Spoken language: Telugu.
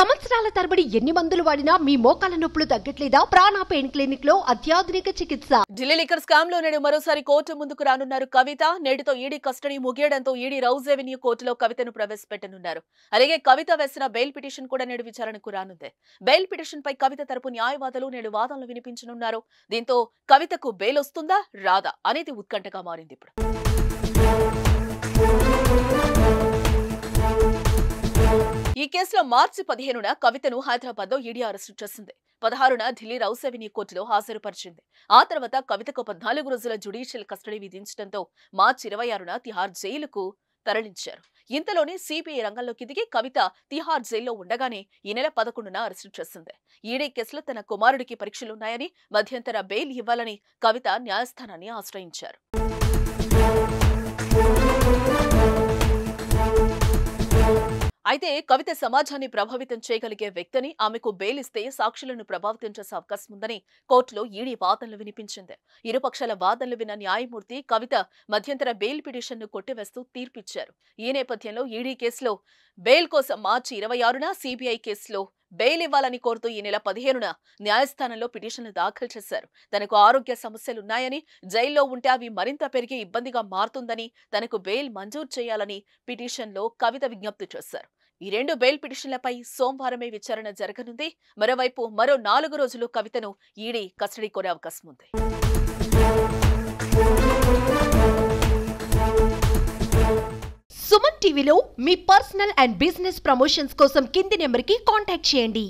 సంవత్సరాల తరబడి ఎన్ని మందులు వాడినా మీ మోకాల నొప్పులు తగ్గట్లేదా? ప్రాణ పెయిన్ క్లినిక్ లో అత్యాధునిక చికిత్స. ఢిల్లీ లిక్కర్ స్కామ్ లో నేడు మరోసారి కోర్టు ముందుకు రానున్నారు కవిత. నేటితో ఈడీ కస్టడీ ముగియడంతో ఈడీ రౌజ్ రెవెన్యూ కోర్టులో కవితను ప్రవేశపెట్టనున్నారు. అలాగే కవిత వేసిన బెయిల్ పిటిషన్ కూడా నేడు విచారణకు రానుంది. బెయిల్ పిటిషన్ పై కవిత తరపు న్యాయవాదులు నేడు వాదనలు వినిపించనున్నారు. దీంతో కవితకు బెయిల్ వస్తుందా రాదా అనేది ఉత్కంఠగా మారింది. ఇప్పుడు ఈ కేసులో మార్చి 15న కవితను హైదరాబాద్ లో ఈడీ అరెస్టు చేసింది. 16న ఢిల్లీ రౌజ్ రెవెన్యూ కోర్టులో హాజరుపరిచింది. ఆ తర్వాత కవితకు 14 రోజుల జ్యుడిషియల్ కస్టడీ విధించడంతో మార్చి 26న తిహార్ జైలుకు తరలించారు. ఇంతలోనే సిబిఐ రంగంలోకి దిగి కవిత తిహార్ జైల్లో ఉండగానే ఈ నెల 11న అరెస్టు చేసింది. ఈడీ కేసులో తన కుమారుడికి పరీక్షలున్నాయని, మధ్యంతర బెయిల్ ఇవ్వాలని కవిత న్యాయస్థానాన్ని ఆశ్రయించారు. అయితే కవిత సమాజాన్ని ప్రభావితం చేయగలిగే వ్యక్తిని, ఆమెకు బెయిల్ ఇస్తే సాక్షులను ప్రభావితం చేసే అవకాశం ఉందని కోర్టులో ఈడీ వాదనలు వినిపించింది. ఇరుపక్షాల వాదనలు విన్న న్యాయమూర్తి కవిత మధ్యంతర బెయిల్ పిటిషన్ను కొట్టివేస్తూ తీర్పిచ్చారు. ఈ నేపథ్యంలో ఈడీ కేసులో బెయిల్ కోసం మార్చి 26న, సిబిఐ కేసులో బెయిల్ ఇవ్వాలని కోరుతూ ఈ నెల 15న న్యాయస్థానంలో పిటిషన్లు దాఖలు చేశారు. తనకు ఆరోగ్య సమస్యలున్నాయని, జైల్లో ఉంటే అవి మరింత పెరిగి ఇబ్బందిగా మారుతుందని, తనకు బెయిల్ మంజూరు చేయాలని పిటిషన్లో కవిత విజ్ఞప్తి చేశారు. ఈ 2 బెయిల్ పిటిషన్లపై సోమవారమే విచారణ జరగనుంది. మరోవైపు మరో 4 రోజులు కవితను ఈడీ కస్టడీ కోరే అవకాశం ఉంది. సుమన్ టీవీలో మీ పర్సనల్ అండ్ బిజినెస్ ప్రమోషన్స్ కోసం కింది నెంబర్కి కాంటాక్ట్ చేయండి.